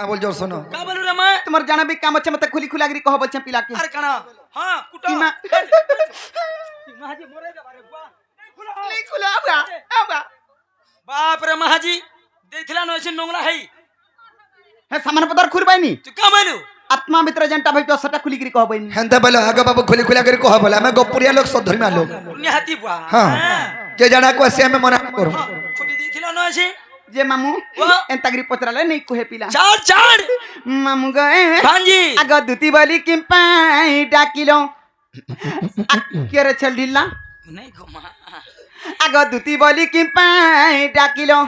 बोल जोर सुनो का बोलू रे मैं तुम्हार जाना भी काम अच्छा मत खुली खुलागरी कह बच्चा पिला के अरे कना हां कुटा इमा महाजी मोरे दे बारे बुआ नहीं खुला आगा बाप रे महाजी देखला न ऐसे नोंगला है हे सामान पदार खुरबाइनी तू का बोलू आत्मा मित्र जनता भाई तो सटा खुली गिरी कह बइनी हेंते बोलो आगे बाबू खुली खुला कर कह बोला मैं गोपुरिया लोग सब धर्मिया लोग निहाती बुआ हां जे जाना को से में मना करो छोटी देखला न ऐसे जे मामू वाह। एंतागरी पचराले नहीं कोहे पिला चार चार मामू गए भांजी आग दुती बली कि पाई डाकिलो के रे छल ढिल्ला नहीं घुमा आग दुती बली कि पाई डाकिलो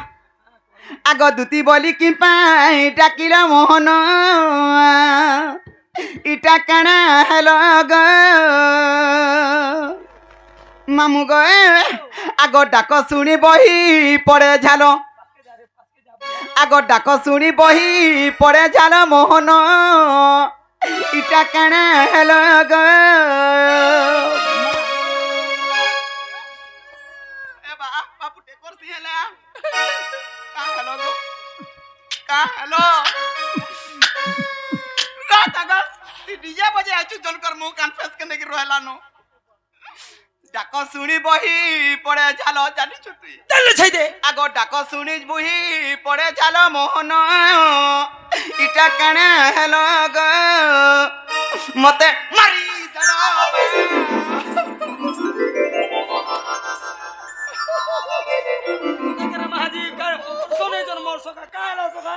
आग दुती बली कि पाई डाकिलो मोहन इटा काना हेलो ग मामू गए आग डाक शुणी बही पड़े झालो आग डाक शुणी बही पड़े झाल मोहन इटा काना हेलो ग डीजे बजे आचु जनकर मुंह कन्फेस करने की रोहला नो डाक शुणी बही पड़े झाल जानी छुती चल छै दे आग डाक शुणी बही पड़े झाल मोहन इटा काना हेलो ग मते मारी करे महाजी कर सोने जन मोर सोका काला सोका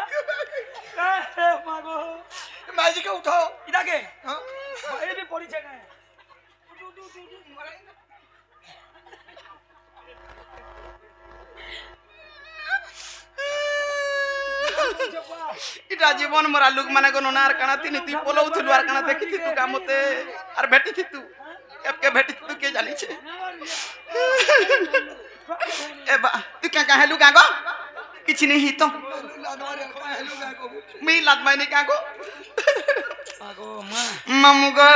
का मागो माजी के उठाओ इदा के हां ए भी पड़ी छै ना इटा जीवन मोरा लोक माने को नार काना तिनी तु पोलौ थुलु आर काना देखि तू का मते आर भेटि थी तू एप के भेटि तू के जानि छे ए बा तू क्या कहलु गागो किछि नहीं तो मी लात माने कागो मागो मा मामू गो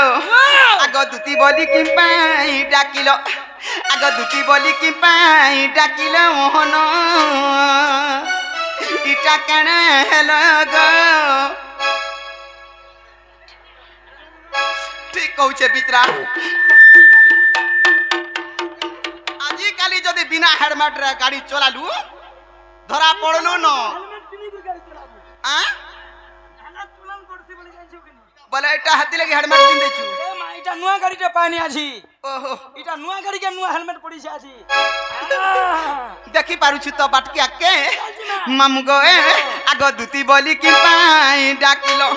आग दुती बली कि पाई डाकिलो आग दुती बली कि पाई डाकिलो मोहन इटा काना हेलो गो ठीक कहूचे पित्रा आजी काली जदि बिना हेलमेट रे गाड़ी चलालु धरा पड़लु न आ बोले एटा हाथी लगी हेलमेट पिन देछु ए मा इटा नुआ गाड़ी टे पानी आजी ओहो इटा नुआ गाड़ी के नुआ हेलमेट पड़ी छै आजी देखि पारु छु तो बाटकी आके मामू गो आग दुती बली कि पाई डाकिलो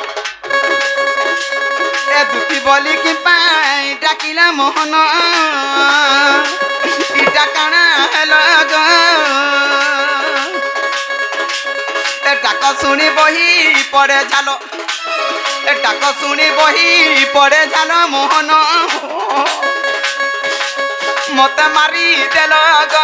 ए दुती बली कि पाई डाकिला मोहन इटा काना हेलो ग ए डाक शुणी बही पड़े झालो ए डाक शुणी बही पड़े झालो मोहन मते मारी देल ग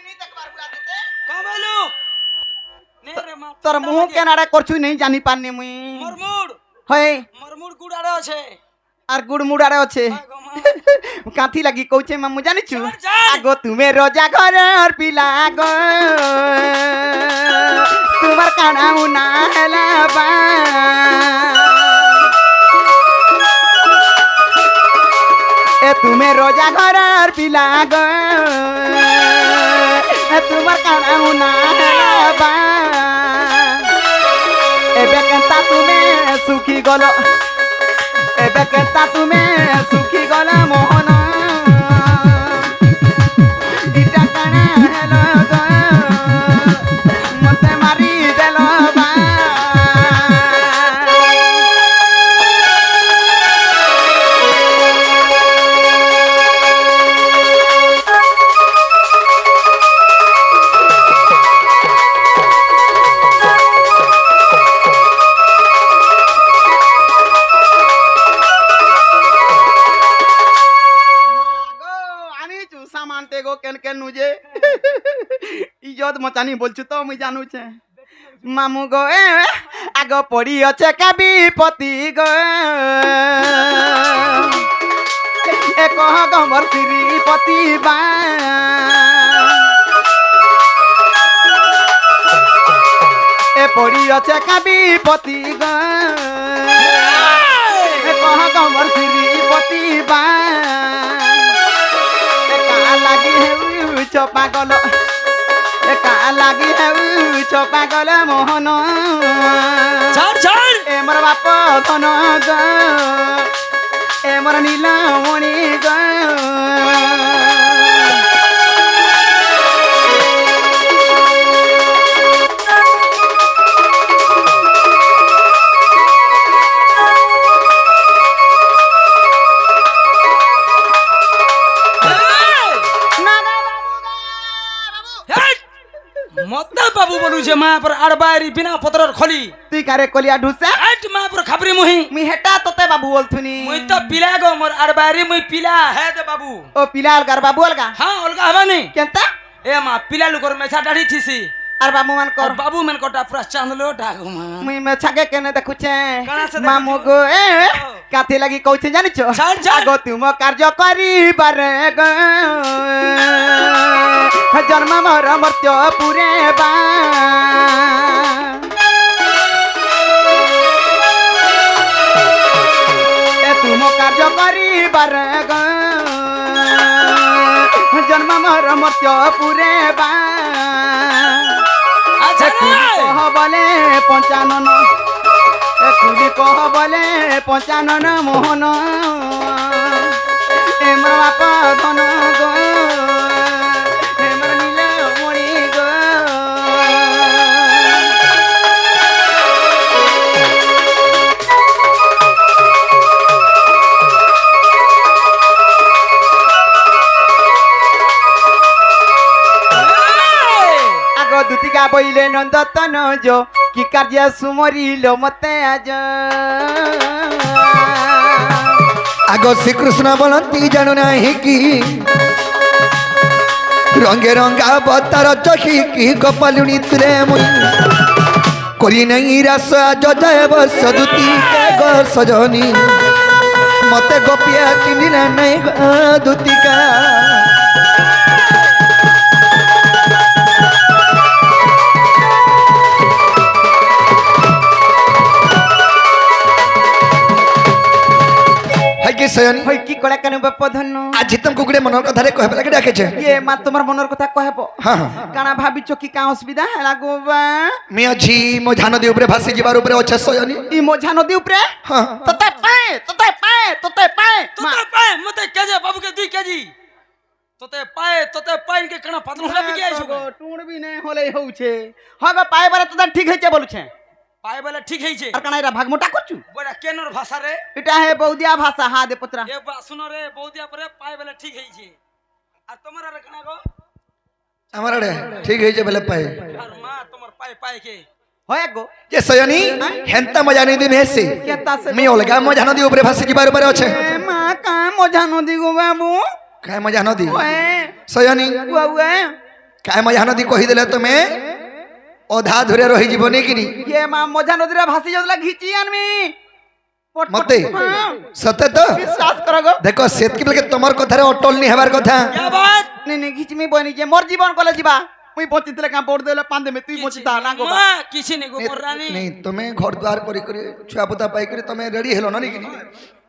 का बोलू ने रे मा तोर मुंह केनाडा करछु नहीं जानी पानी मुई मरमुड़ होय मरमुड़ गुडाड़ो छै आर गुड़ मुड़ारे अच्छे काथी लगी कौचे मामू जानी छु आगो तुम्हें रोजा घर और पिला गो तुम्हार काना उना हेला बा ए तुम्हें रोजा घर और पिला गो तुम्हार काना उना हेला बा एबे केंता तुम्हें सुखी गलो एबे केंता तुम्हें सुखी गला मोहन इटा काना हेलो ग मते मारी देलो बा বানতে গো কেন কেন নুজে ইজত মচানি বলছু তো মুই জানুছে মামু গো আগ পড়ি আছে কাবি পতি গো এ কহ গমর শ্রীপতি বা এ পড়ি আছে কাবি পতি গো এ কহ গমর শ্রীপতি বা এ কা লাগি হেউছ পাগল এ কা লাগি হেউছ পাগল মোহন ছাড় ছাড় এ মোর বাপ ধন গো এ মোর নীলমণি গো মদ্দা বাবু বলুছে মা পর আড়বাইরি বিনা পত্রর খলি তুই কারে কলিয়া ঢুসা আট মা পর খাবরি মুহি মুই হেটা তোতে বাবু বলথুনি মুই তো পিলা গো মোর আড়বাইরি মুই পিলা হে দে বাবু ও পিলা অলগার বাবু অলগা হ্যাঁ অলগা হবানি কেনতা এ মা পিলা লুকর মেছা দাড়ি থিসি আর বাবু মান কর আর বাবু মেন কটা পুরা চাঁদলো ডাগো মা মুই মেছাকে কেনে দেখুছে কানা সে মামু দেখুছে? গো কাথে লাগি কইছে জানিছ ছাড়, ছাড়। আগো তুম কার্য করিবারে গো জন্ম মর মর্ত্য পুরে বা এ তুম কার্য করিবারে গো জন্ম মর মর্ত্য পুরে বা আচ্ছা কহ বলে পঞ্চানন খুলি কহ বলে পঞ্চানন মোহন এমর বাপ ধন গো এমর নীলমণি গো আগ দুতিকা বইলে নন্দতন যো কি কার্য সুমরিল মতে আজ আগ শ্রীকৃষ্ণ বলନ୍ତି জানু নাহি কি রঙে রঙা বতার চখি কি গোপালুনি তুলে মুই করি নাই রাস আজ জয় বর্ষ দুতি গো সজনী মতে গোপিয়া চিনিলা নাই গো দুতিকা হাই কি সয়নী হই কি কলা কেন বাপ ধন্য আজি তোমাকে গুড়ে মনের কথারে কহবে লাগে ডাকেছে ইয়ে মা তোমার মনের কথা কহেব হ্যাঁ হ্যাঁ কানা ভাবিছ কি কা অসুবিধা হেলা গো বা मी अच्छी मो झान दी उपरे भासी जीवार उपरे अच्छे सयनी ই মোঝা নদী উপরে हाँ তোতে পায় তোতে পায় তোতে পায় তোতে পায় মতে কেজে বাবু কে 2 কেজি তোতে পায় কে কনা পাতন হলা বিকে আইছো টুড় বি নাই হলেই হউছে হগ পায় বারে তোদের ঠিক হইছে বলছে পায় বলে ঠিক হইছে আর কানা এরা ভাগমোটা করছু বড়া কেনর ভাষা রে এটা হে বৌদিয়া ভাষা হা দে পুত্রা এ বা শুনো রে বৌদিয়া পরে পায় বলে ঠিক হইছে আর তোমার আর কনা গো আমার আড়ে ঠিক হইছে বেলে পাए আর মা তোমার পায় পায় কে হয় গো ये सयनी हेंता मजा नहीं दिन हेसी কেতা সে मी ओलगा मो झान दी उपरे भासी जीवार उपरे अच्छे এ মা কা মোঝা নদী গো বাবু काय मजा नदी ওয়ে सयनी ওয়ে काय मजा नदी कहि देले तुमे অধা ধরে রহি জীবনে কিনি ये মা মোঝা নদীরে ভাসি যাওলা ঘিচি আনমি মতে সতে তো বিশ্বাস কর গো দেখো সেতকি বেলকে তোমার কথারে অটল নি হেবার কথা क्या बात নে নে ঘিচমি বনি যে মোর জীবন কলে ଯିବା মুই পচিতলে কা পড় দেলে পাঁদে মে তুই পচিতা না গো মা কিছি নে গো মোর রানী नहीं তুমি ঘর দ্বার করি করি ছুয়া পুতা পাই করি তুমি রেডি হেলো না কিনি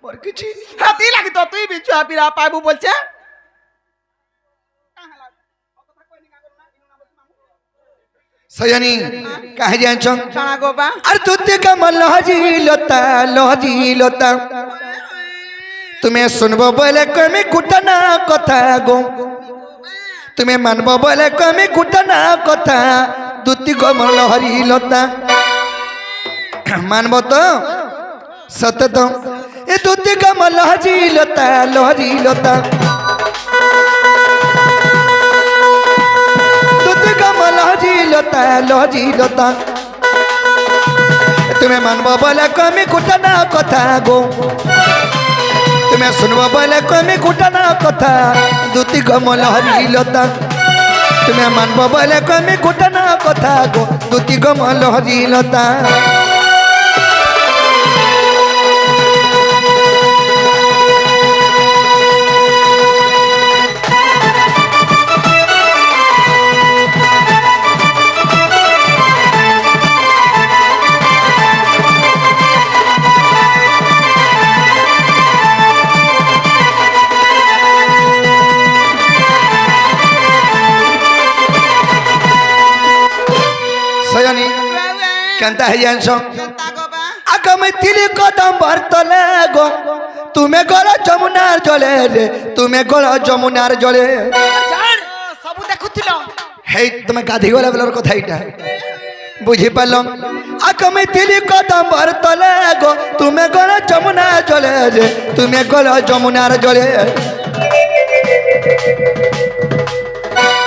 মোর কিছু হাতি লাগি তো তুই বি ছুয়া পিরা পাইবু বলছে सयनी काहे जानछन কানা গো বা আর তুতে কমল লজি লতা তুমি শুনবো বলে কমি কুটনা কথা গো তুমি মানবো বলে কমি কুটনা কথা দুতি কমল হরি লতা মানবো তো সত্য তো এ দুতি কমল হরি লতা লজি লতা তুমি মানব বলে কমি কুটনা কথা গো তুমি শুনব বলে কমি কুটানা কথা দুতি গমল হরিলতা তুমি মানব বলে কমি কুটানা কথা গো দুতি গমল হরিলতা সয়নি কেনতা হই জানছ কেনতা গো বা আগ মিথিলি কদম বর্তলে গো তুমি গল যমুনার জলে রে তুমি গল যমুনার জলে সবু দেখুছিল হেই তুমি গাধি গলা বেলার কথা এইটা বুঝি পারল আগ মিথিলি কদম বর্তলে গো তুমি গল যমুনার জলে রে তুমি গল যমুনার জলে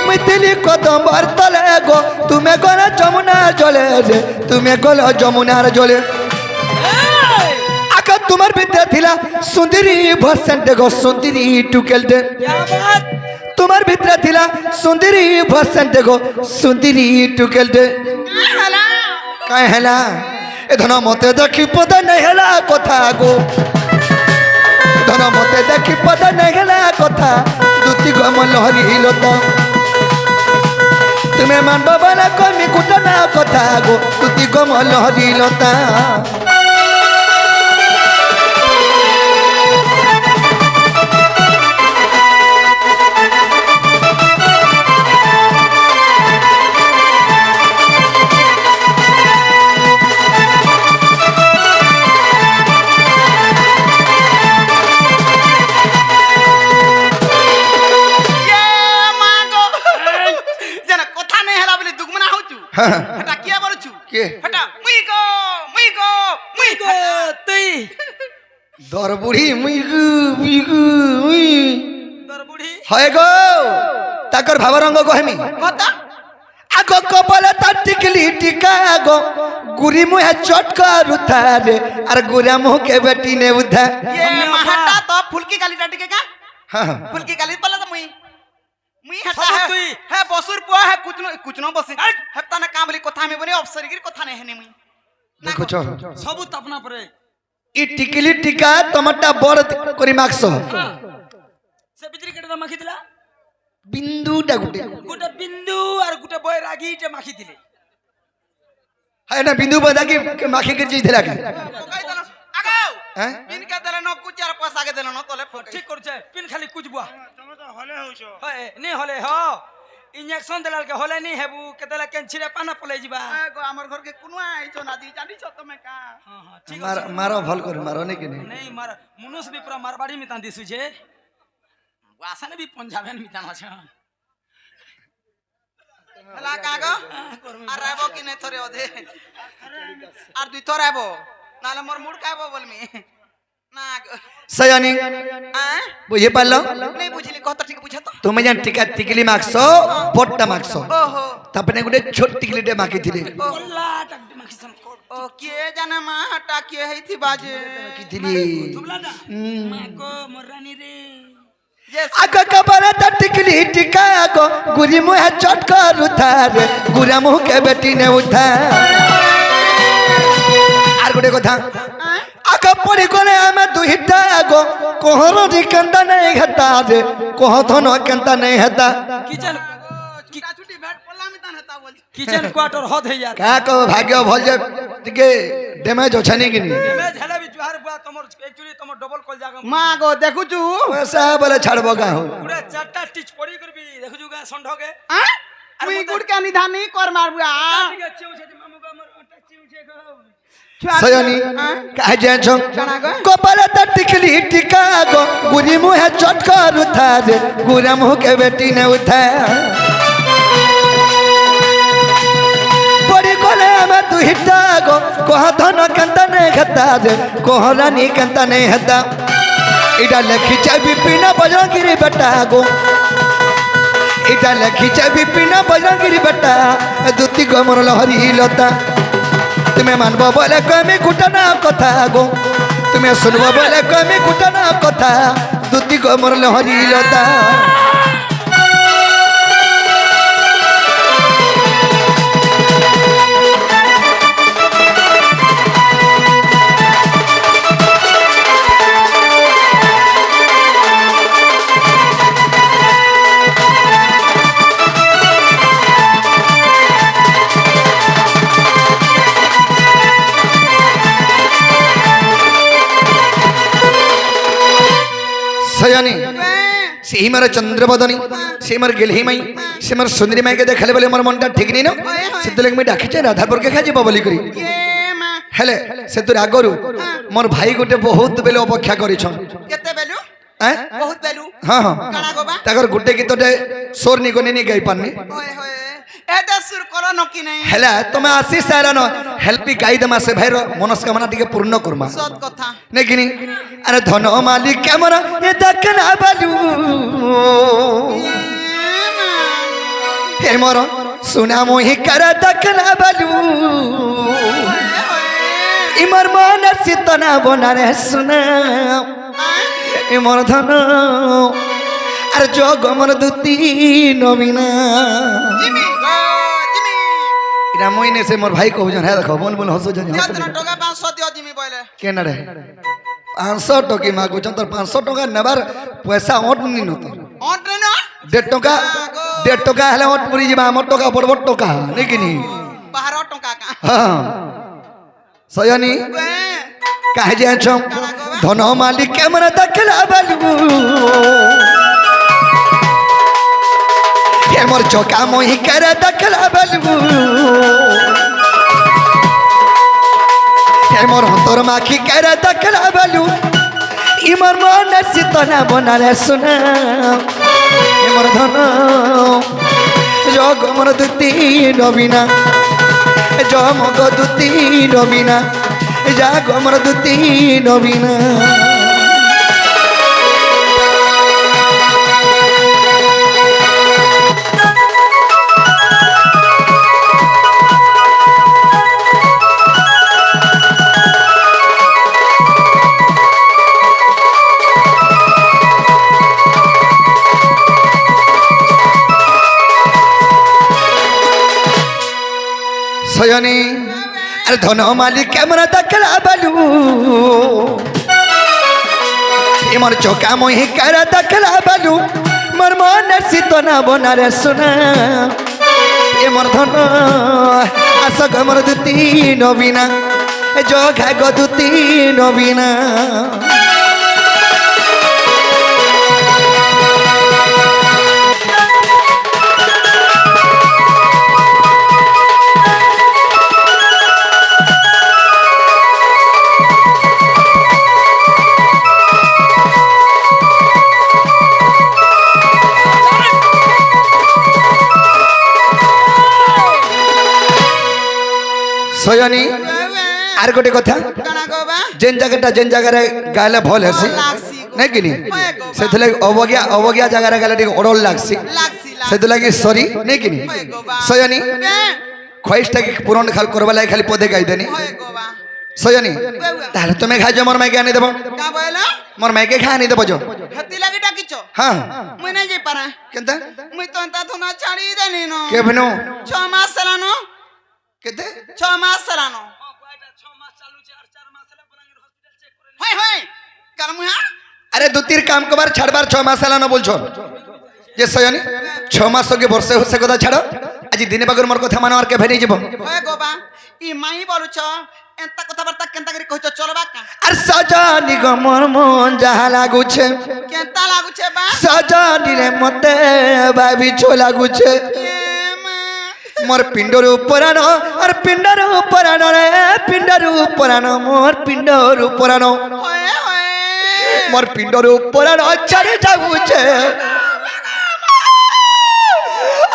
মিথিলি কদম বর্তলে গো তুমি গল যমুনার জলে রে তুমি গল যমুনার জলে আগ তোমার বিদ্যা থিলা সুন্দরী ভসেন্টে গো সুন্দরী টুকেলটে তোমার ভিতরে থিলা সুন্দরী ভসেন্টে গো সুন্দরী টুকেলটে কাই হেলা এ ধন মতে দেখি পদ নাই হেলা কথা গো ধন মতে দেখি পদ নাই হেলা কথা দুতি গমল হরিলতা তুমি মানব বলে কমি কুটনা কথা গো দুতি গমল হরিলতা হেটা কিয়া বলছু কে হেটা মুই গো মুই গো মুই গো তুই দর বুড়ি মুই গু মুই গু মুই তোর বুড়ি হয় গো তাকর ভাব রঙ্গ কহেমি কথা আগ কপালে তার টিকলি টিকা গো গুরি মুহে চটকা রুথা রে আর গুরা মুহকে বেটি নে উধা ये महाटा तो फुलकी गाली डाटी के का হ্যাঁ फुलकी गाली पला तो मुई हटा सब है तुई। है बसुर पुआ है कुछ न बसे हप्ता ना काम बोली कथा में बने अफसर की कथा नहीं है मुई দেখুছ সবু তাপনা পরে ই টিকলি টিকা তোমারটা বড় করি মাগছ সে ভিতরে কেটে মাখি দিলা বিন্দুটা গুটে গোটে বিন্দু আর গোটে বৈরাগীটা মাখি দিলে হ্যাঁ না বিন্দু বদা কি মাখি কে যাই দিলা কি कई दल आगाओ হ্যাঁ पिन के दल न कुछ यार पैसा के दल न तले फटे ঠিক করছে পিন খালি কুচবুয়া তুমি তো হলে হইছো হয় নি হলে হ ইনজেকশন দেলাল কে হলে নি হেবু কেতেলা কেনছিরে পানা পলাই যিবা गो हमर घर के कुनो आइछो ना दी जानी छ तमे का হ্যাঁ হ্যাঁ ঠিক মার আছে মারো ভাল করে মারো নাকি নি नहीं मार मनुष्य भी पूरा मारवाड़ी में तांदी सुझे वासन भी पंजाबन में ताना छ हला कागो আর রাইবো কি নে থরে ওদে আর দুই থর আইবো নালে মোর মুড কাইবো বলমি না সয়নি হ্যাঁ বুঝে পারলো नहीं बुझली कहत ठीक बुझा तो তুমি জান টিকা টিকলি মাগছ বড়টা মাগছ ओहो তারপরে গুটে ছোট টিকলিটে মাখি দিলে कोल्ला टक माखिसन ओ के जाने मा हटा के है थी बाजे কি দিলি तुमला ना माको मोरानी रे ये আগ কপালে তার টিকলি টিকা গো গুরি মুহে চটকা রুথা রে গুরা মুহকে বেটি নে উঠা আর গুটে কথা আগ পড়ি গলে আমি দুইটা গো কোহর জি কেনতা নাই হেতা রে কোহ ধন কেনতা নাই হেতা किचन छुटा छुटी बैठ पल्ला में तान हता बोल किचन क्वार्टर हद है यार কা কো ভাগ্য ভল যে টিকে ড্যামেজ হছনি কিনি मैं झेला भी जुहार बुआ तमर एक्चुअली तमर डबल कॉल जागा मां गो देखु छु पैसा बोले छाड़बो का हो पूरा चारटा टिच पड़ी करबी देखु जुगा संढ के आ मुई गुड़ के निधान नहीं कर मार बुआ ठीक है चेउ छे मामू का हमर अटक चेउ छे गो সয়নি কাহে যাছ জানা গো কপালে তার টিকলি টিকা গো গুরি মুহে চটকা রুথা রে গুরা মুহকে বেটি নে উঠা পড়ি গলে আমি দুইটা গো কোহ ধন কেনতা নাই হেতা রে কোহ রানী কেনতা নাই হেতা এটা লেখিছে বিপিন বজরঙ্গিরি বেটা গো এটা লেখিছে বিপিন বজরঙ্গিরি বেটা দুতি গমর লহরি লতা তুমি মানব বলে কমি কুটনা কথা গো তুমি শুনব বলে কমি কুটানা কথা দুতি গো মোর লহরি লতা सयानी সেই মার চন্দ্রবদনী সেই মার গেলহি মাই সে মার সুন্দরী মাইকে দেখালে বলে মোর মনটা ঠিক নি না সেতলে আমি ডাকিছে রাধাপুরকে খাইব বলি করি হেলে সেতুর আগরু মোর ভাই গোটে বহুত বেলে অপেক্ষা করিছন কেতে বেলু হ্যাঁ বহুত বেলু হ্যাঁ হ্যাঁ কানা গোবা তাকর গোটে গীতটে সোর নি কোনি নি গাই পারনি ওই হোয় এতে সুর করো নকি নাই হেলা তুমি আসি সারানো হেল্পি গাই দেমা সে ভাইর মনস্কামনা টিকে পূর্ণ করমা সত কথা নেকিনি আরে ধন মালিক কেমন এ দেখনা বালু হে মর সুনা মোহি কর দেখনা বালু ইমর মন সিতনা বনারে সুনা ইমর ধন আর যোগ মর দুতি নমিনা জিমি গো জিমি এটা মই নে সে মোর ভাই কহুজন হ্যাঁ দেখো বল বল হসো জন নিয়ন্ত্রণ টাকা 500 দিও জিমি বলে কেন রে 500 টকি মাগুছন তোর 500 টাকা নেবার পয়সা ওট নি ন তোর অট না 1.5 টাকা হেলে ওট পুরি যাবা আমার টাকা বড় বড় টাকা নেকিনি 12 টাকা কা হ্যাঁ সয়ানি কাহে যাছ ধন মালিক কেমন দেখলা বালু হে মোর চকা মোহি করে দেখলা বালু হে মোর অন্তর মাখি করে দেখলা বালু ইমর মন সিতনা বনারে সুনা হে মোর ধন যোগ মোর দুতি নবীনা জমগ দুতি নবীনা যাগ মোর দুতি নবীনা সয়নি আরে ধন মালিক কেমন দেখলা বালু এমর চোকা মোহি করা দেখলা বালু মোর মন সিতনা বনারে সোনা এমর ধন আস গমর দুতি নবীনা যোগা গো দুতি নবীনা সয়নি আর গোটে কথা কানা গোবা যেন জায়গায় গাইলে ভল হেসি নাকি কিনি সেথিলাগি অবজ্ঞা জায়গায় গাইলে টিকে অড়ল লাগছি লাগছি সেথিলাগি সরি নাকি কিনি সয়নি খয়েসটাকে পূরণ খাল করবা লাগে খালি পদে গাই দেনি হয় গোবা সয়নি তাহলে তুমি খাইছো মোর মাইকে আনি দেব কা বইলা মোর মাইকে খাই আনি দেব যো হাতি লাগি ডাকিছো হ্যাঁ মুই না যাই পারা কেনতা মুই তো তা ধুনা ছাড়ি দেনি ন কে ভেনো 6 মাস চালানো কেতে 6 মাস চালানো হয় হয় কার মুই আরে দুতির কাম কবার ছাড়বার 6 মাস এলানো বলছো যে সয়নি 6 মাস के বর্ষে হচ্ছে কথা ছাড়ো আজি দিনে বাগর মোর কথা মানো আর কে ভেনি যাব হয় গোবা ই মাই বলুছ এন্তা কথা বার্তা কেনতা করে কইছ চলবা কা আর সজানি গো মোর মন যাহা লাগুছে কেনতা লাগুছে বা সজানি রে মতে ভাবি ছো লাগুছে মোর পিণ্ডর উপরানো আর পিণ্ডর উপরানো রে পিণ্ডর উপরানো মোর পিণ্ডর উপরানো হয় হয় মোর পিণ্ডর উপরানো চড়ে যাগুছে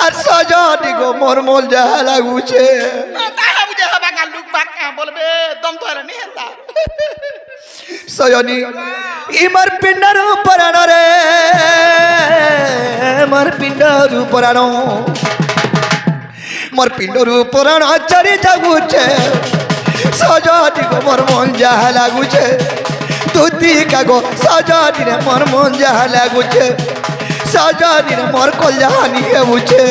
আর সজানি গো মোর মন যাহা লাগুছে তাহা বুঝে হবা কা লুক বাকা বলবে দম ধরে নি হেতা সজনী ইমার পিণ্ডর উপরানো রে মোর পিণ্ডর উপরানো মোর পিণ্ডর উপরানো চড়ে যাগুছে সজনী গো মোর মন যাহা লাগুছে তুতি কাগো সজনী রে মোর মন যাহা লাগুছে সজনী রে মোর কল যাহা নিয়ে বুঝে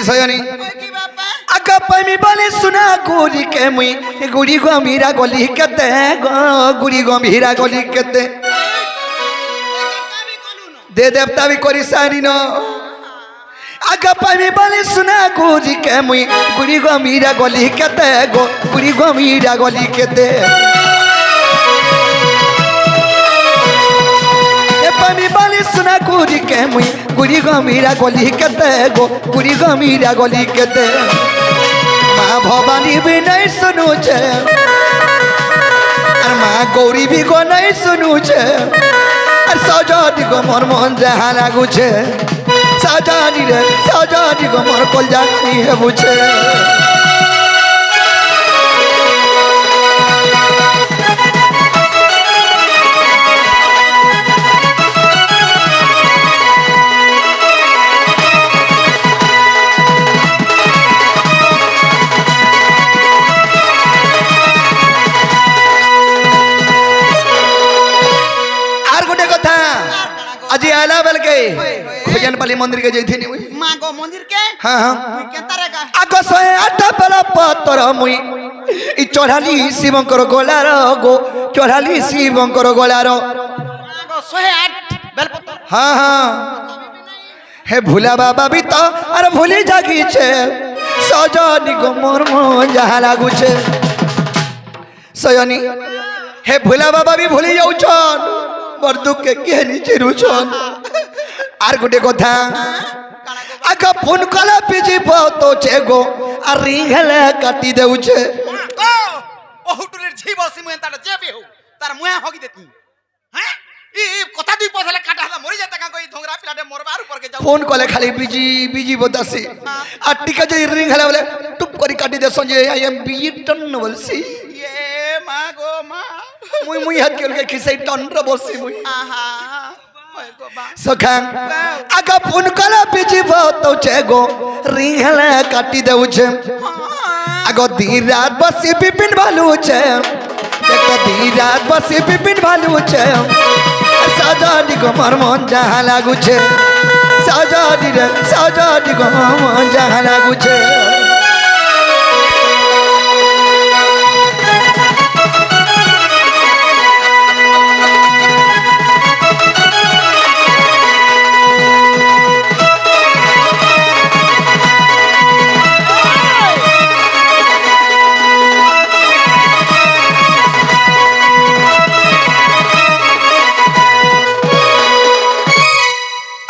সজনী কি বাবা আকা পাইমি বলে শুনা গুড়ি কে মুই গুড়ি গম্ভীরা গলি কেতে গুড়ি গম্ভীরা গলি কেতে দে দেবতা বি করি সারি ন আকা পাইমি বলে শুনা গুড়ি কে মুই গুড়ি গম্ভীরা গলি কেতে গুড়ি গম্ভীরা গলি কেতে পাইমি বলে শুনা গুড়ি কে মুই গুড়ি গম্ভীরা গলি কেতে গুড়ি গম্ভীরা গলি কেতে মা ভবানী भी नहीं सुनू छे और माँ गौरी भी को नहीं सुनू छे और सजनी को मोर मन जहाँ लागू छे सजनी रे सजनी को मोर कल जानी है बुझे আজি आला बेल के खोजन पाली मंदिर के जइथिनी मुई माँ गो मंदिर के हां हां मुई केता रे गा आगो 108 बेला पतर मुई इ चढ़ाली शिवंकर गोलार गो चढ़ाली शिवंकर गोलार माँ गो 108 बेलपत्र हां हां हे भूला बाबा भी तो अरे भूली जागी छे सजनी को मोर मन जहाँ लागू छे सजनी हे भूला बाबा भी भूली जाऊ छन मोर दुख के केहनी चिरुछन आर गुटे कथा आका फोन कला पिजी तो छे गो आ रिंगले काटी देउ छे ओ ओहुटुलेर जीव सिमु एंताटा जेबे हो तार मुया होगी देती हैं ई कथा दुई पथले काटा हला मरि जाता का कोई धोंगरा पिलाटे मोरबार ऊपर के जाऊ फोन कले खाली बिजी बिजी बतासी आ टिका जे रिंगले बोले टुप करी काटी दे Sanjay I am busy ton बोलसी ये माँ गो माँ मुई मुई हाथ के खिसै टन रे बसी मुई आहा ओए गो बा सखा आका फोन कला बिजी तो छे गो रिंगले काटी देउ छे आगो दिन रात बसी पिपिन भालू छे देखो दिन रात बसी पिपिन भालू छे सजनी को मोर मन जहाँ लागू छे सजनी रे सजनी को मन जहाँ लागू छे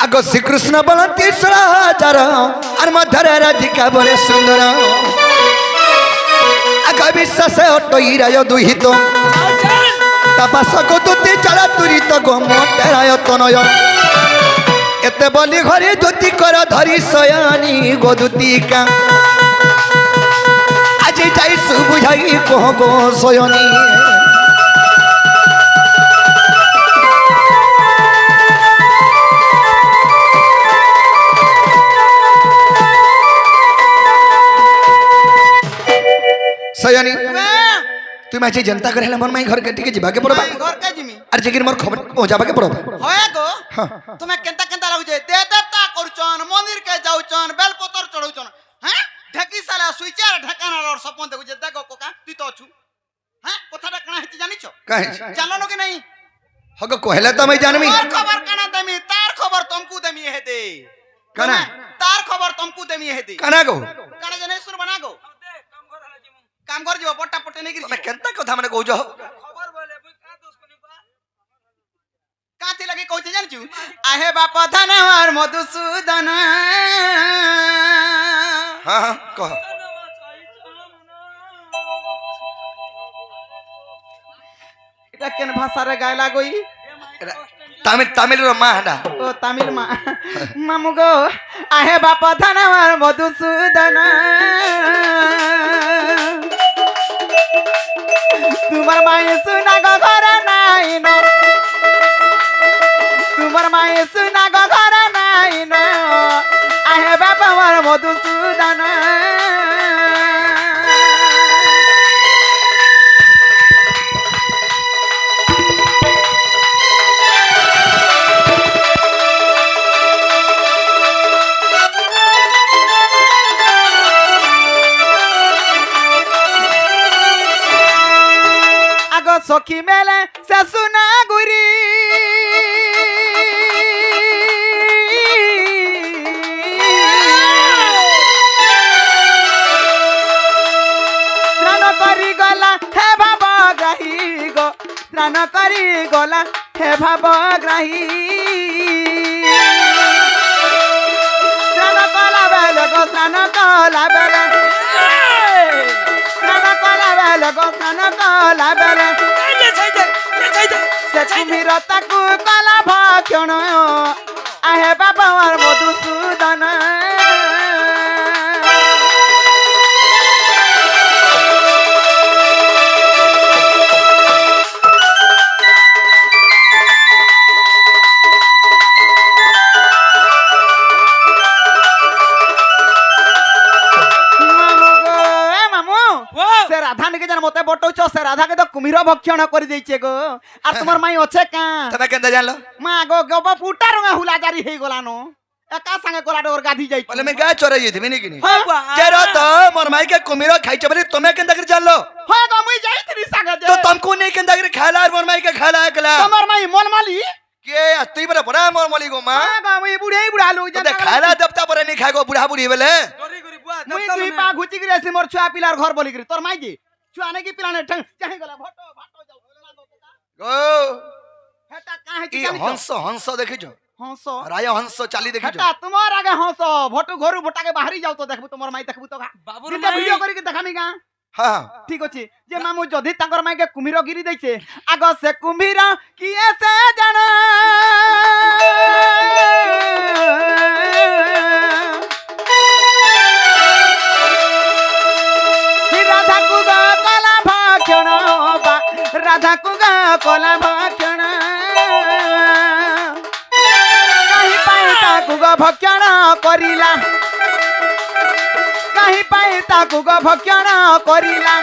आगो श्री कृष्ण बोला 30,000 और मधुर राधिका बोले सुंदर आगो विश्वास टईराय दुहित तपास को तुति चला तुरित गो मोटेराय तनय एते बलि घरे दुति कर धरी सयानी गो दुतिका आज जाई सुबुझाई कह गो सयनी सयानी तुम आज जनता करे मन माई घर के टिके जिबा के पड़बा घर के जिमी और जेगिर मोर खबर पहुंचाबा के पड़बा होए गो तुम्हें केंता केंता लागु जे दे देता करूचन मंदिर के जाउचन बेलपत्र चढ़ौचन हैं ढकी साला सुइचार ढकाना और सपन देखु जे देखो कोका तू तो अछु हैं कथाटा कणा हेति जानिछो काहे जानलो कि नहीं हगो कहले त मैं जानमी तार खबर कणा देमी तार खबर तुमको देमी हेते कना तार खबर तुमको देमी हेते कना गो कणा जने सुर बना गो काम कर जीव पट्टा पट्टे नहीं गिरी मैं केंता कथा माने कहू जो खबर बोले का दोष कोनी बा काथे लगे कहू जान छु आहे बाप धन और मधुसूदन हां हां कह এটা কেন ভাষারে গায়লা গই তামিল র মা হেডা ও তামিল মা মামু গো আহে বাপ ধান আমার মধুসূদন তোমার মায়ে সুনা গো ঘর নাই ন তোমার মায়ে সুনা গো ঘর নাই ন আহে বাপ আমার মধুসূদন সখী মেলে সে সুনা গুরি স্নান করি গলা হে ভাব গ্রাহী গো স্নান করি গলা হে ভাব গ্রাহী স্নান কলা বেলে গো স্নান কলা বেলে স্নান কলা বেলে গো স্নান কলা বেলে সে কুমির তাকু কলা ভক্ষণ আহে বাবা আমার মধুসূদন মতে বটৌছ সে রাধাকে তো কুমির ভক্ষণ করে দিয়েছে গো আর তোমার মাই আছে কা তবে কেনতে জানলো মা গো গো পুটা রঙা হুলা জারি হই গলানো একা সঙ্গে গলাটা ওর গাধি যাই বলে মে গায় চড়াই যাইতিবি নাকি নি হ্যাঁ বা যেরা তো মোর মাইকে কুমির খাইছে বলে তুমি কেনতা করে জানলো হ্যাঁ গো মুই যাইতিনি সঙ্গে তো তুমকো নেই কেনতা করে খাইলা আর মোর মাইকে খাইলা একলা তোমার মাই মলমালি কে তুই বলে বড়া মোর মলি গো মা হ্যাঁ গো মুই বুড়া লু তো খাইলা দেবতা পরে নি খাই গো বুড়া বুড়ি বলে গরি গরি বুয়া মুই দুই পা ঘুচি গিরে আসি মোর ছুয়া পিলার ঘর বলি গিরি তোর মাই জি ছুয়া নাকি পিলানে ঠং চাহি গলা ভটো ভাটো যাও গো হেটা কাহে ই কি হংস দেখিছো হংস রাজা হংস চালি দেখিছো হেটা তোমার আগে হংস ভটো ঘরু ভটাকে বাহারি যাও তো দেখবো তোমার মাই দেখবো তো বাবুর দিতে মাই ভিডিও করি কি দেখামি গা হ্যাঁ ঠিক আছে যে মামু যদি তাঙ্কর মাইকে কুমির গিরি দেইছে আগ সে কুমির কি এসে জানা রাধা কুগা কলা ভক্ষণ রাধা কুগা কলা ভক্ষণ কাহি পাই তাকু গো ভক্ষণ করিলা কাহি পাই তাকু গো ভক্ষণ করিলা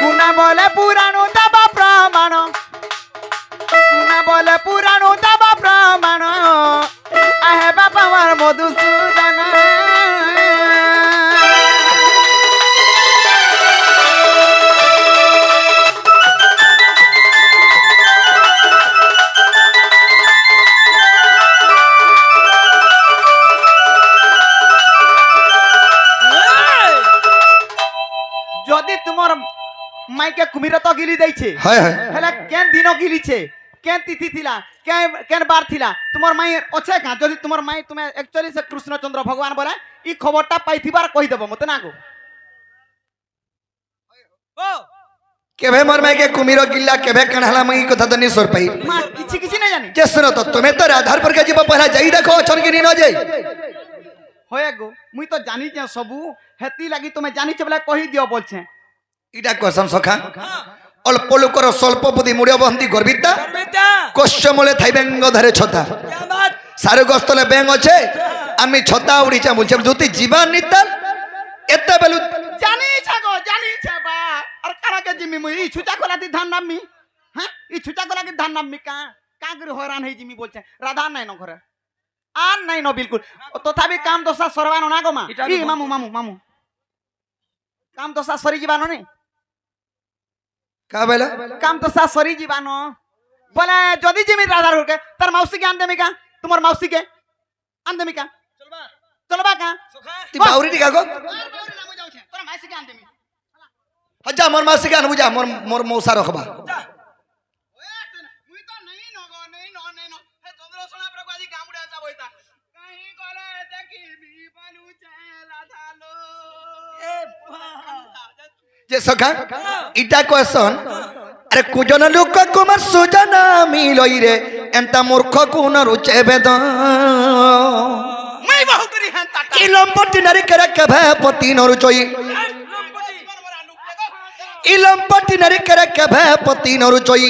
কুনা বলে পুরাণ দবা প্রমাণ কুনা বলে পুরাণ দবা প্রমাণ আহে বাবা আমার মধুসূদন যদি তোমার মাইকে কুমির তো গিলি দেইছে হয় হয় হেলে কেন দিন গিলিছে কেন তিথি থিলা কেন বার থিলা তোমার মাই আছে কা যদি তোমার মাই তুমি একচুয়ালি সে কৃষ্ণচন্দ্র ভগবান বলে ই খবরটা পাইথিবার কই দেব মতে না গো ও কেবে মোর মাইকে কুমির গিল্লা কেবে কানহালা মই কথা তো নি সর পাই মা কিছু না জানি যে শুনো তো তুমি তো রাধার पर के जीव पहला जाई देखो छन के नी न जाई হয় গো মুই তো জানি যে সবু হেতি লাগি তুমি জানিছ বলে কই দিও বলছে ইটা কসম সখা অল্প লোকর স্বল্প বুদ্ধি মুড়ে বন্দি গর্বিতা বেটা কোশ্চমলে থাই বেঙ্গ ধরে ছতা क्या बात সারে গস্তলে বেঙ্গ আছে আমি ছতা উড়িছা বলছি যদি জীবন নিতাল এতে বেলু জানিছ গো জানিছ বা আর কারাকে জিমি মুই ই ছুটা কলাতি ধান নামমি হ্যাঁ ই ছুটা কলাতি ধান নামমি কা করে হয়রান হই জিমি বলছে রাধা নাই ন ঘরে আর নাই ন বিলকুল তথাপি কাম দশা সরবানো না গো মা ই মামু কাম দশা সরি জীবানো নে কা বেলা কাম দশা সরি জীবানো বলে যদি জিমি রাধার হোকে তার মাউসিকে আন দেমি কা তোমার মাউসিকে আন দেমি কা চলবা চলবা কা সুখা তুই বাউরি টিকা গো তোর মাউসিকে আন দেমি হজা মোর মাসিকে আনবু যা মোর মোর মৌসা রখবা যা মুই তো নাই ন গো নাই ন হে চন্দ্রসোনা প্রভু আজি গামুড়া যাব হইতা কাহি করে দেখিবি বলু চেলা ধালো এ বা যে সখা ইটা কোয়েশন আরে কুজন লোক কুমার সুজনা মিলই রে এন্তা মূর্খ কোন রুচে বেদ মুই বহু করি হেনতা কি লম্পটি নারী কেরা কেভে পতি নরুচই ইলম্পটি নারী কেরা কেভে পতি নরুচই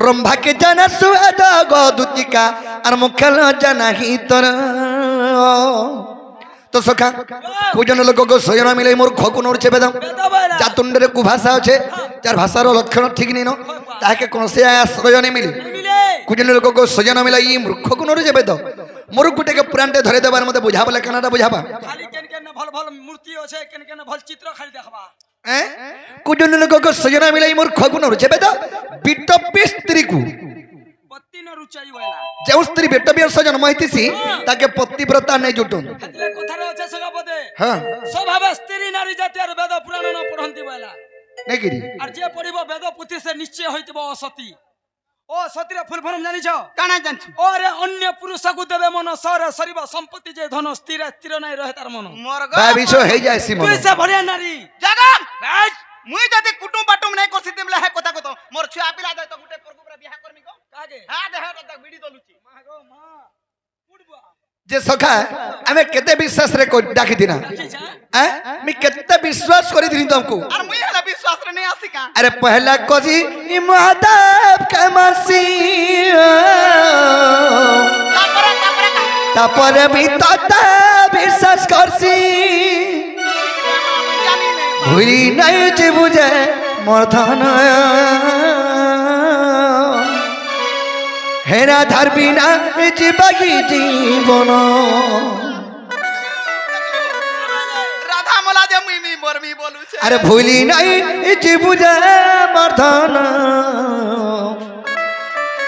রম্ভাকে জানা সুয়াদ গদুতিকা আর মুখেল জানা হিতর তো সখা কুজন লোক সজনা মিলে মূর্খ কোন রুচে বেদ যা তুণ্ডরে কুভাষা আছে যার ভাষার লক্ষণ ঠিক নিন তাকে কৌশি আশ্রয় নেই মিলি কুজন লোক সজনা মিলে ই মূর্খ কোন রুচে বেদ মূর্খটাকে পুরাণটে ধরে দেবার মধ্যে বুঝাবলে কানাটা বুঝাবা খালি কেন কেন ভাল ভাল মূর্তি আছে কেন কেন ভাল চিত্র খালি দেখবা কুজন লোক সজনা মিলে ই মূর্খ কোন রুচে বেদ বিটপি স্ত্রীকু পত্তি ন রুচাই বলা যে স্ত্রী বেটবিয়ার জন্ম হইতিছি তাকে পতিব্রতা নেই জুটুন খালি কথারে আছে সগাপদে হ্যাঁ স্বভাবে স্ত্রী নারী জাতির বেদ পুরাণ ন পড়ন্তি বলা নেই কি আর যে পড়িব বেদ পুঁথি সে নিশ্চয় হইতব অসতী ও সতীর ফুল ফর্ম জানিছ কানা জানছি ওরে অন্য পুরুষকু দেবে মন সরে সরিব সম্পত্তি যে ধন স্থির স্থির নাই রহে তার মন মোর বা বিষয় হয়ে যায় সিমন তুই সে ভরিয়া নারী জাগা রাইট মুই যদি কুটুম বাটুম নাই করছি তেমলে হে কথা কত মোর ছুয়া পিলা দে তো গুটে পরগু পুরা বিয়া করমি গো কাগে হ্যাঁ দেহ তো বিড়ি দলুছি মা গো মা উড়বা যে সখা আমি কেতে বিশ্বাস রে ডাকি দিনা দেখিছা আমি কেতে বিশ্বাস করি দিন তুমকু আর মুই হলা বিশ্বাস রে নাই আসি কা अरे पहला कोजी महादेव के मसी तापर भी तोता বিশ্বাস করছি জানি নাই ভুলি নাই যে বুঝে মর্ধন হেরা ধারবি না জীবাগি জীবন রাধা মোলা যে মুই মি মরমি বলুছে আরে ভুলি নাই যে বুঝে মর্ধন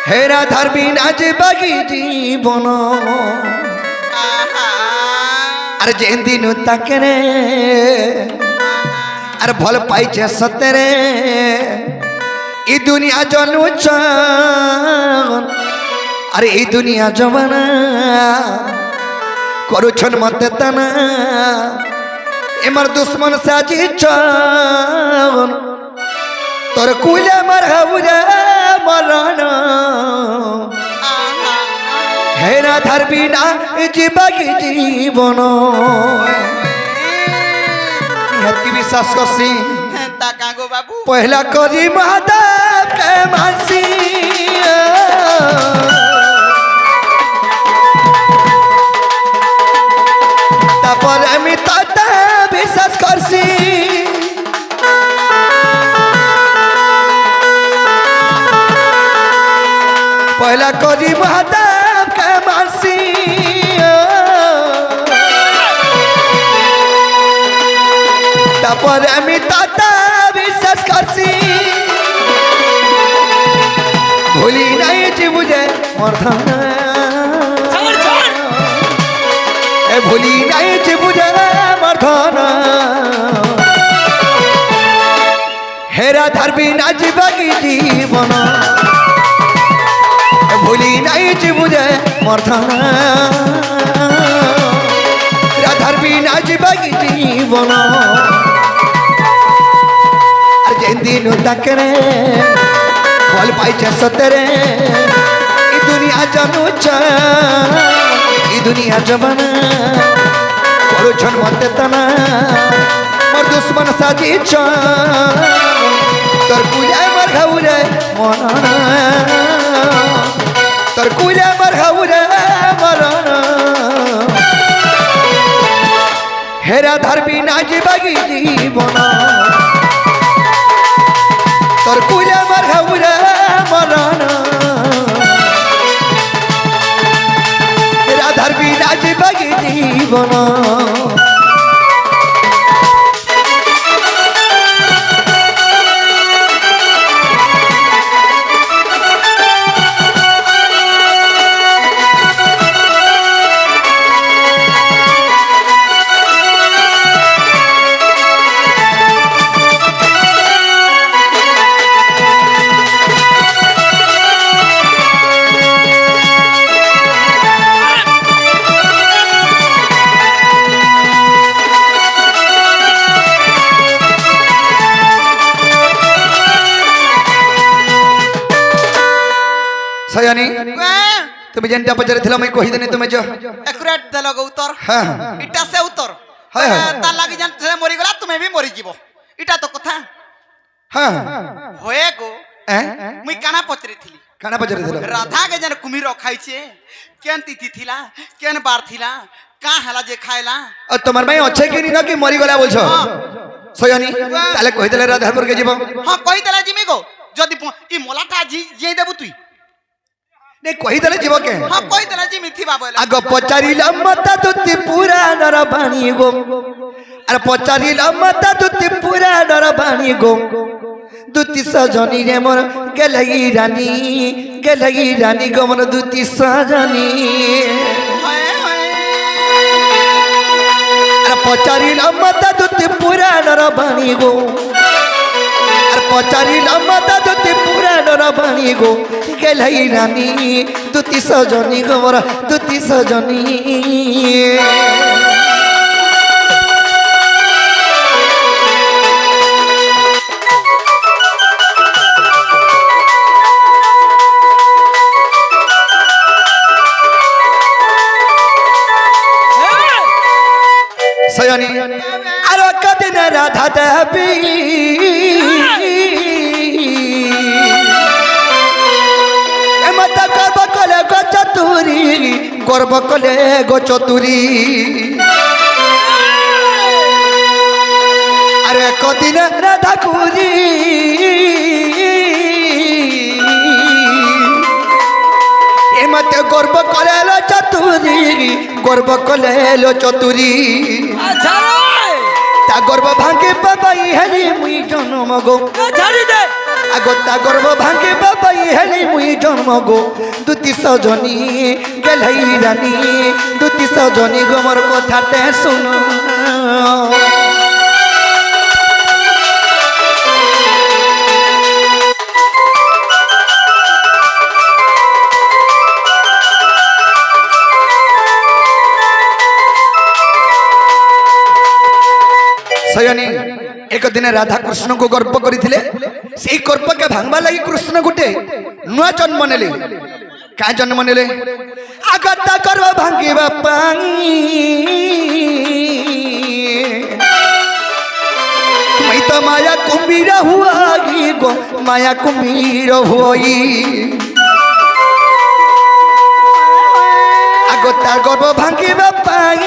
হেরা ধারবি না জীবাগি জীবন আর যে দিন তাকে রে আর ভাল পাইছে সতেরে ই দুনিয়া জনুছন আর এই দুনিয়া জমানা করুছন মতে তানা এমার দুশ্মন সাজিছন তোর কুলে মার হাউরে মরণ হেরা ধারবি না জীবাগি জীবন হেতি বিশ্বাস করছি হেনতা কা গো বাবু পহলা করি মহাদেব কে মাসি তারপর আমি তাতে বিশ্বাস করছি পহলা করি মহাদেব কে মাসি তারপর আমি তাতে বিশ্বাস করছি ভুলি নাই যে বুঝে মর্ধন এ ভুলি নাই যে বুঝে মর্ধন হেরা ধারবি না জীবাগি জীবন এ ভুলি নাই যে বুঝে মর্ধন হেরা ধারবি না জীবাগি জীবন আর যেদিন তাকে রে বল পাইছে সতেরে এই দুনিয়া জানুছ এই দুনিয়া জমানা করুছন মতে তানা মোর দুশ্মন সাজিছ তোর কুলে মার ঘাউরে মরণ তোর কুলে মার ঘাউরে মরণ হেরা ধারবি না জীবাগি জীবন তোর কুলে মার ঘাউরে মরণ রাধার বিনা জীবাগি জীবন তুমি যেটা পচারিছিল মুই কহিদেনি তুমি যাও একুরেট দেল গো উত্তর হ্যাঁ ইটা সে উত্তর হ্যাঁ, হ্যাঁ। তার লাগি জান সে মরি গলা তুমি বি মরি যাব ইটা তো কথা হ্যাঁ হয়ে গো হ্যাঁ মুই কানা পচরিছিলি কানা পচারিছিল রাধা के जन कुम्हीर खाइछे केन तिथि थिला केन बार थिला का हला जे खाइला তোমার মাই আছে কি না কি মরি গলা বলছো সয়নি তাহলে কহিদেলে রাধাপুর কে যাব हां कहि देला जिमी गो जदी ई मोलाटा जी जे देबु तुई নে কহিদেলে যাব কে हां कहि देला जिमी थिबा बोले আগ পচারিলাম মাতা দুতি পুরাণর বাণী গো আর পচারিলাম মাতা দুতি পুরাণর বাণী গো দুতি সজনী রে মোর গেলাই রানী গো মোর দুতি সজনী हाय हाय আর পচারিলাম মাতা দুতি পুরাণর বাণী গো আর পচারিলাম মাতা দুতি পুরাণর বাণী গো গেলাই রানী দুতি সজনী গো মোর দুতি সজনী সয়নি আর কদিন রাধা দেবী এমত গর্ব কলে গো চতুরি গর্ব কলে গো চতুরি আরে কদিন রাধা কুরি এমত গর্ব কলে চতুরি গর্ব কলে চতুরি আচ্ছা তা গর্ব ভাঙে বাবাই হেলি মুই জন্ম গো ছাড়ি দে আগো তা গর্ব ভাঙে বাবাই হেলি মুই জন্ম গো দুতি সজনী গেলাই রানী দুতি সজনী গো মোর কথাতে শুনো সয়নি এক দিনে রাধা কৃষ্ণ কো গর্ব করিଥିଲେ সেই গর্বকে ভাঙবা লাগি কৃষ্ণ গুটে নূয়া জন্ম নেলে কা জন্ম নেলে আগতা গর্ব ভাঙিবা পাই মই তো মায়া কুম্ভীর হুয়াই গো মায়া কুম্ভীর হুই আগতা গর্ব ভাঙিবা পাই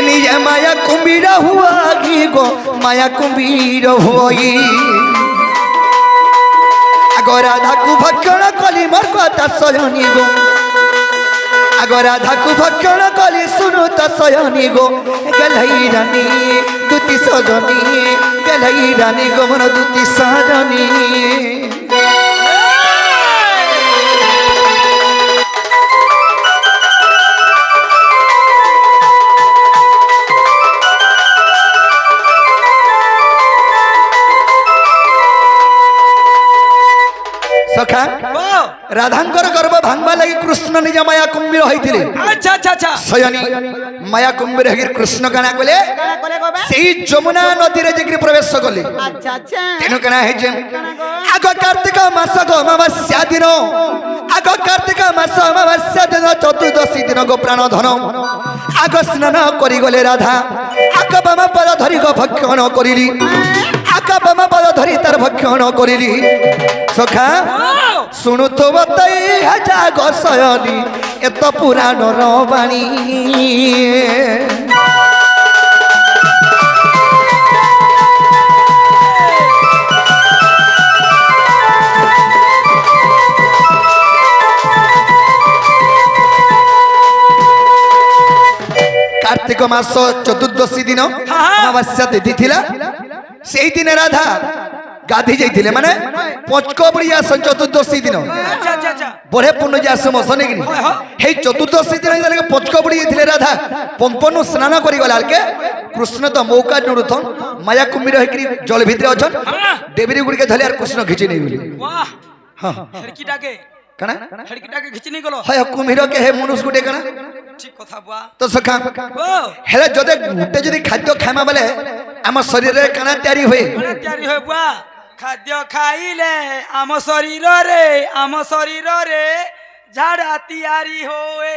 নিজে মায়া কুম্ভীর হুয়াই গো মায়া কুম্ভীর হুই আগ রাধাকু ভক্ষণ কলি মোর কথা সয়নি গো আগ রাধাকু ভক্ষণ কলি শুনু তো সয়নি গো গেলাই রানী দুতি সজনী গেলাই রানী গো মোর দুতি সজনী সখা রাধাঙ্কর গর্ব ভাঙবা লাগি কৃষ্ণ নিজ মায়া কুম্ভীর হইଥିଲେ আচ্ছা আচ্ছা আচ্ছা সয়নি মায়া কুম্ভীর হগির কৃষ্ণ কানা কলে সেই যমুনা নদীরে যেগিরি প্রবেশ কলে अच्छा अच्छा তেনু কানা হইছে আগ কার্তিক মাস গো অমাবস্যা দিন আগ কার্তিক মাস অমাবস্যা দিন চতুর্দশী দিন গো প্রাণ ধন আগ স্নান করি গলে রাধা আগ বাম পদ ধরি গো ভক্ষণ করিলি আগ বাম পদ ধরি তার ভক্ষণ করিলি সখা শুণু তো বতাই হাজা গো সয়নি এত পুরাণর বাণী কার্তিক মাস চতুর্দশী দিন অমাবস্যা তিথি থিলা সেই দিনে রাধা গাধি যাইছিলে মানে পঞ্চকবড়ি আসন চতুর্দশী দিন আচ্ছা আচ্ছা আচ্ছা বড়ে পুণ্য যে আসম অসনে কিনি সেই চতুর্দশী দিন পঞ্চকবড়ি যাইছিলে রাধা পম্পনু স্নান করি গলালকে কৃষ্ণ তো মৌকা জুড়ুথন মায়া কুম্ভীর হইকি জল ভিতরে অছন দেবী গুড়িকে ধরে আর কৃষ্ণ ঘিচি নেই বলি বাহ হ্যাঁ হেড়কিটাকে কানা হেড়কিটাকে ঘিচি নিয়ে গেল হয় কুম্ভীরকে হে মনুষ গুটে কানা ঠিক কথা বুয়া তো সখা ও হেলে যদি গুটে যদি খাদ্য খাইমা বেলে আমার শরীরে কানা তৈরি হয়ে মানে তৈরি হয় বুয়া ଖାଦ୍ୟ ଖାଇଲେ ଆମ ଶରୀରରେ ଝାଡ଼ା ତିଆରି ହୁଏ।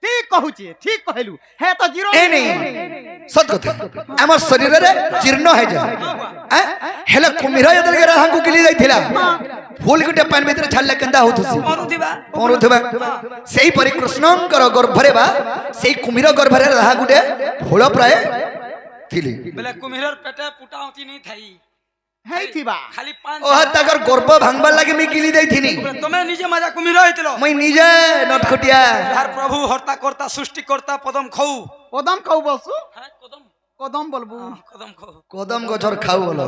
ঠিক কহুছি ঠিক কহিলু হে তো জিরো ए नहीं सत कथा आम शरीर रे जीर्ण हो जाए हेले कुम्भीर जतल के राहंगु गिली जाइथिला फूल गुटे पानी भीतर छाडले केंदा होतुसी परुथबा सेही परि कृष्णंकर गर्भरे बा सेही कुम्भीर गर्भरे राहा गुटे फूल प्राय थिली बेले कुम्भीरर पेटे पुटाउती नहीं थाई হেই থিবা खाली पांच ओह ताकर गर्भ भांगबार लागे मी गिली जाइथिनी तुम्हें निजे मजा कुम्भीर होइतलो मैं निजे नटखटिया यार प्रभु हर्ता करता सृष्टि करता पदम खाऊ কদম খাও বসু हां कदम কদম বলবু कदम खाऊ कदम गछर खाऊ बोलो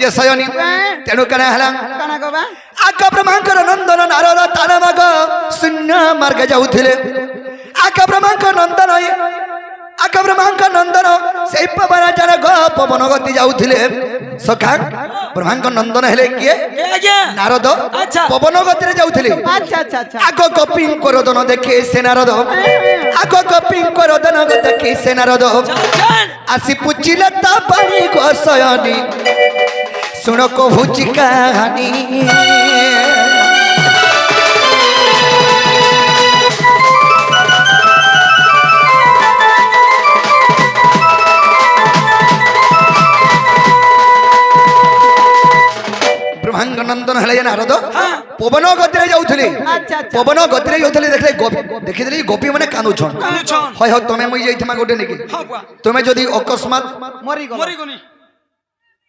जे सयनी तेणु कने हला কানা গবা आका ब्रह्मांकर नंदन नारद तानमग शून्य मार्ग जाउथिले आका ब्रह्मांकर नंदन आका ब्रह्मांकर नंदन सेई पवन जन ग पवन गति जाउथिले सखा ब्रह्मांकर नंदन हेले किए आज्ञा नारद अच्छा। पवन गति रे जाउथिले আচ্ছা আচ্ছা আচ্ছা आग गोपी करदन देखे से नारद आग गोपी करदन देखे से नारद जान आसी पुचिले ता पानी गोसयनी सुन कहूची कहानी ब्रह्मांड नंदन हेले नारद पवन गति रे जाउथले আচ্ছা আচ্ছা पवन गति रे जाउथले देखले गोपी देखिले गोपी माने कानुछन कानुछन হয় হয় তুমি মই যাইथमा गोटे निकी हां बुआ তুমি যদি অকস্মাৎ মরি গল मरी कोनी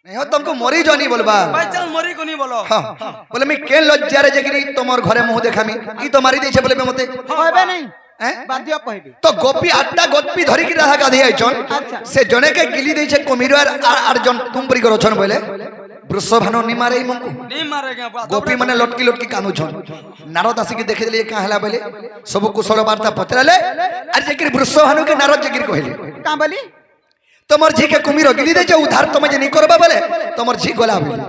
नहीं हो तुमको मरी जानी बोलबा भाई चल मरी कोनी बोलो हां बोले मैं के लज्जा रे जगिरी तमर घरे मुंह देखामी ई तो मारी देछे बोले मते কইবে নাই हैं বাধ্য কইবে तो गोपी आठटा गोपी धरी की रहा गाधी आइछन अच्छा। से जने के गिली देछे कुमिर आर जन तुम परी करछन बोले वृषभानु नि मारे मनको नहीं मारेगा बुआ गोपी माने लटकी लटकी कानुछन नारद आसी के देखे देले का हला बोले सब कुशल वार्ता पचराले अरे जगिरी वृषभानु के नारद जगिरी कहले কা বলি तमर झी के कुमिर गिली दे जे उधार तुम जे नहीं करबा बोले तमर झी गला बोले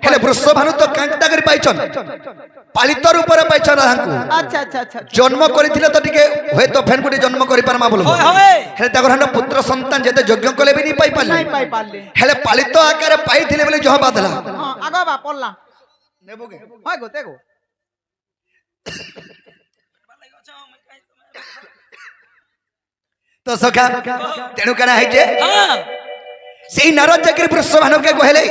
हेले वृषभानु तो कांकता करी पाइछन पालितर ऊपर पाइछन हांकु আচ্ছা আচ্ছা আচ্ছা जन्म करिथिले तो टिके होय तो फेन गुटी जन्म करि पारमा बोलो होय होय हेले ताकर हन पुत्र संतान जेते यज्ञ कले भी नहीं पाई पाले নাই পাই পারলে हेले पालित आकार पाइथिले बोले जह बादला হ্যাঁ আগবা পড়লা नेबोगे হয় গো তেগো तो सखा तेणु कना है जे हां सेई नारद जकर वृषभानु के कहले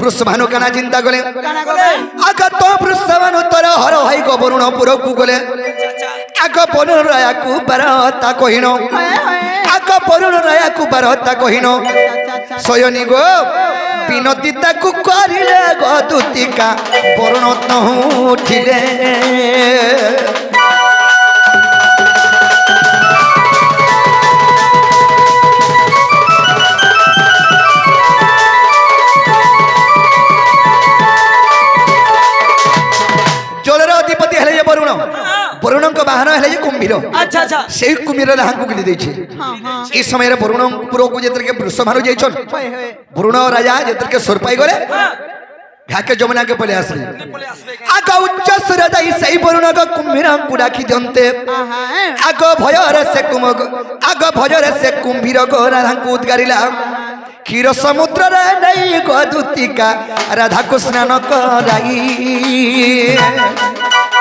वृषभानु कना चिंता गले কানা গবা आग तो वृषभानु तर हर हाई गो वरुण पुर को गले चाचा आग वरुण राया को बरता कहिनो হয় হয় आग वरुण राया को बरता कहिनो আচ্ছা আচ্ছা सयनी गो बिनती ताकू करिले गदुतिका वरुण नहु उठिले जलर अधिपति हेले जे वरुण वरुण को वाहन हेले जे कुम्भीर अच्छा अच्छा सेई कुम्भीर हांकु गिली दैछे হ্যাঁ হ্যাঁ ई समय रे वरुण पुरो को जेतर के वृषभानु जाइछन হয় হয় वरुण राजा जेतर के सुर पाई गले घाके जमुना के पले आसले बोले आसबे आग उच्च सुर दाई सेई वरुण को कुम्भीर को डाकी दंते আহা आग भयर से कुमग आग भयर से कुम्भीर को राधा को उद्गारिला क्षीर समुद्र रे नहीं गदुतिका राधा को स्नान कराई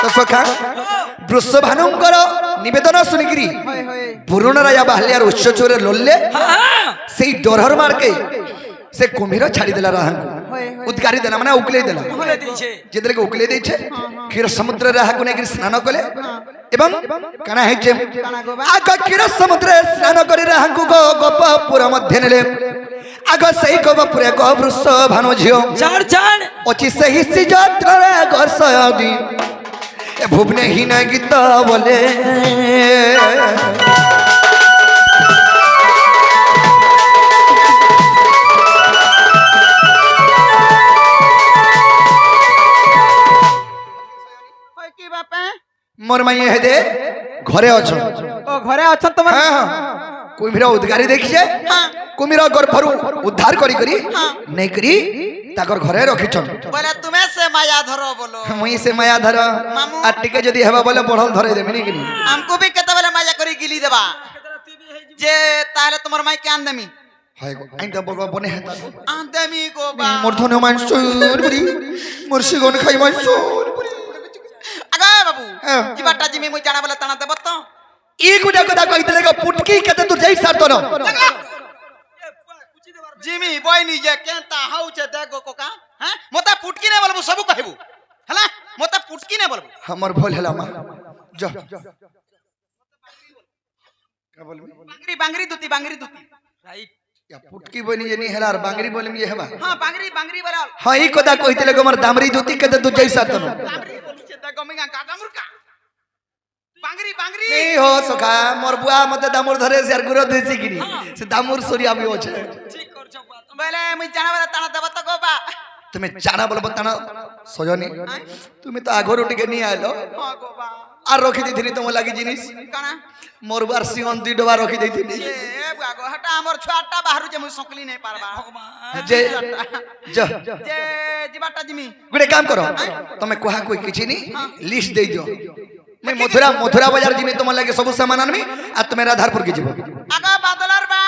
तो सखा वृषभानुंकर निवेदन सुनिगिरी হয় হয় वरुण राजा बाहलियार उच्च चोरे लोल्ले हां सेई डरहर मार के से कुम्भीर छाड़ी देला राधा को হয় হয় उद्गारी देला माने उकले देला बोले दीछे जेदले के उकले देछे क्षीर समुद्र राहा को नेगिरी स्नान कले एवं काना हेचे কানা গবা आग क्षीर समुद्र स्नान करी राहांकु गो गोपपुर मध्य नेले आग सही गोपपुरे गो वृषभानु झियो चार चार अछि सही सी जात्रा रे गसयदी ए भुवने ही न गीत बोले হয় কি বাপা मोर माई हे दे घरे अछन ও ঘরে আছেন তোমার हां हां कुम्भीर उद्गारी देखिए कुम्भीर गर्भरु उद्धार करी करी नहीं करी ताकर घरे रखिछन বলে তুমি সে মায়া ধরো বলো मुई से माया धर मामू। आ टिके जदी हेबा बोले बढ़ल धरे देबे नी कि हमको भी केते বেলে মায়া করি গিলি দেবা যে তাহলে তোমার মাই কে আন দেমি হয় গো আইন দা বলবা বনে হেতা আন্দেমি গো বা মোর ধন মানসুর বুড়ি মোর সিগন খাই মানসুর বুড়ি আগা বাবু হ্যাঁ। জিবাটা জিমি মুই জানা বলে তানা দেব তো ই গুডা কথা কইতে লাগা পুটকি কতে তুই যাই সার তোর জিমি বই নিজে কেনতা হাউছে দেখো কোকা হ্যাঁ মতে ফুটকি নে বলবো সবু কহিবু হলা মতে ফুটকি নে বলবো আমার ভুল হলা মা যা কা বলবি বাংরি বাংরি দুতি রাইট या पुटकी बनी जनी हेला और बांगरी बोलम ये हेबा हां बांगरी बराल हां ई कोदा कहिते लगे हमर दामरी धोती कते तू जैसा तनो बांगरी बोलुचे देखो मिगा काका मुर्का बांगरी नहीं हो सखा मोर बुआ मते दामुर धरे से गुरो देसी किनी से दामुर सोरी आबी होछे ঠিক করছো বা তুমি। বেলে মুই জানা বলে তানা দেব তো গো বা তুমি জানা বলবো তানা সজনি তুমি তো আগর উঠকে নি আইলো हां गो बा আর রখি দিছিনি তোমার লাগি জিনিস কানা মোর বার সিয়ন দুই ডবা রখি দিছিনি এ বুয়া গো হটা हमर ছুয়াটা বাহারু যে মুই সকলি নাই পারবা যে যা যে জিবাটা জিমি गुडे काम करो তুমি কোহা কই কিছু নি লিস্ট দেই দিও मैं मथुरा बाजार जिमी तुम लगे सब सामान आनमी आ तुम राधारपुर के जीव আগা বাদলার বা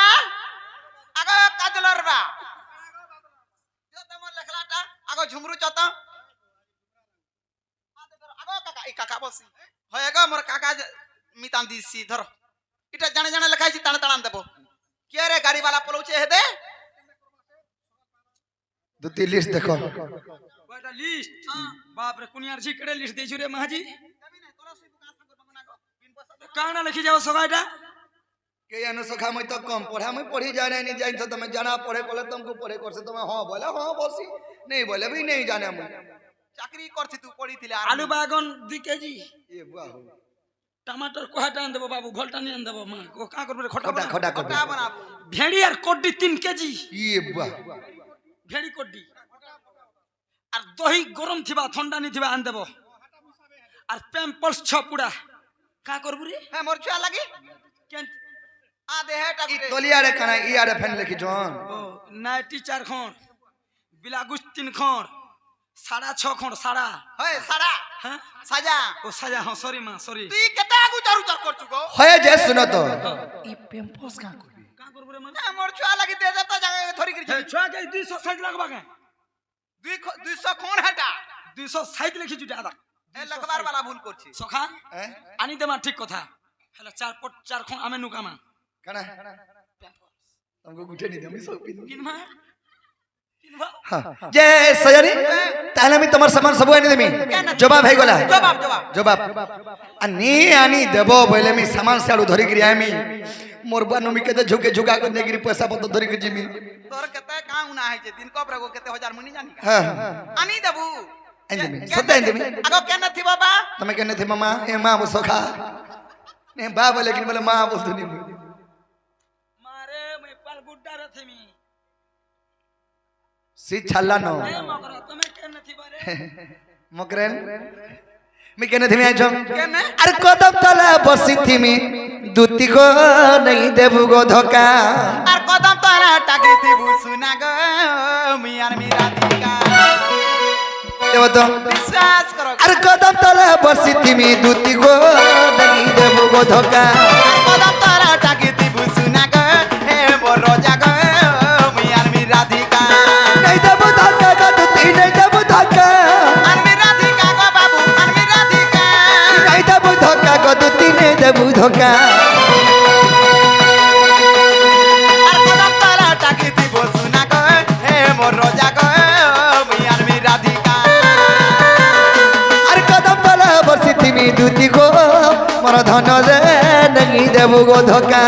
আগা কাজলার বা जो तमर লেখলাটা আগা ঝুমরু চত আগা কাকা এই কাকা বসি হয়গা মোর কাকা মিতান দিছি ধর এটা জানে জানে লেখাইছি টানা টানা দেব কে রে গাড়ি वाला পলউছে হেদে দুটি লিস্ট দেখো কয়টা লিস্ট বাপ রে কুনিয়ার জি কেড়ে লিস্ট দেইছু রে মাহাজি কানা লিখি যাও সগাইটা के अनु सखा मैं तो कम पढ़ा मैं पढ़ी जाने नहीं जाइन तो तुम्हें जाना पढ़े बोले तुमको पढ़े कर से तुम्हें हां बोले हां बोसी नहीं बोले भी नहीं जाने मैं চাকরি করছি তুই পড়িছিলে আর আলু বাগন 2 কেজি ये बुआ हो টমাটর কোহাটা আন দেব বাবু ঘলটা নিয়ে আন দেব মা ও কা করবে খটা खटा खटा কা खटा বানাবো ভেড়ি আর কোড্ডি 3 কেজি ये बुआ ভেড়ি কোড্ডি আর দহি গরম থিবা ঠান্ডা নি থিবা আন দেব আর প্যাম্পলস 6 পুড়া কা করবু রে হ্যাঁ মোর ছুয়া লাগি কেন আ দে হেটা ई तोलिया रे कना ई आरे फैन लिखी जोन ও নাইটি 4 খড় বিলাগুস 3 খড় 6.5 খড় সাড়া হয় সারা হ্যাঁ সাজা ও সাজা হ্যাঁ সরি মা সরি তুই কেতে আগু চারু চার করছু গো होए जे सुनो तो ई पेम्पोस का करबी কা করবু রে মা মোর ছুয়া লাগি দে দে তো জায়গা ধরি হে করি ছুয়া কে 260 লাগবা কে 200 কোন হেটা 260 লিখি জুটি আদা এ লেখবার वाला ভুল করছি সখা हैं আনি দেমা ঠিক কথা হেলা 4 খড় আমি নুকামা कना तुमको गुठे नहीं दमी सब पी কিনমা কিনবা हां जे सजनी ताले मी तमर सामान सब आनी देमी जवाब है गोला জবাব জবাব जवाब अनि आनी देबो बोले मी सामान साडू धरि करी आमी मोर बानो मी केते झुके झुका कर नेगिरी पैसा पत धरि के जिमी তোর কেতে কাউ না হইছে দিন কব রাগো কেতে হাজার মুনি জানি हां আনি দেবু আনি দেবি, সত্যি আনি দেবি। আগো কেন থি বাবা तमे कहने थे मामा ए मां वो सोखा ने बाबा लेकिन बोले मां बोल दुनी মারে মই পাল গুড্ডা রে থেমি सी छल्ला नो এ মগরা তুমি কেন থিবারে मकरेन मी कहने थे मैं आजो কেনে अरे कदम तला बसी थी मी दूती को नहीं देबू गो धोखा আর কদম তোরা টাকি দিবু শুনা গো মিয়ার মিরা দিকা देबो तो বিশ্বাস করো अरे कदम तला बसी थी मी दूती को नहीं देबू गो धोखा কদম তোরা টাকি দিবু শুনা গো হে বড় জাগো মিয়ার মিরা দিকা नहीं देबू धोखा गो दूती नहीं देबू धोखा আর মিরা দিকা গো বাবু আর মিরা দিকা नहीं देबू धोखा गो दूती नहीं देबू धोखा আর কদম তোরা টাকি দিবু শুনা গো হে বড় জাগো মিয়ার মিরা দিকা अरे कदम तला बसी थी मी दूती को मोर धन रे नहीं देबू गो धोखा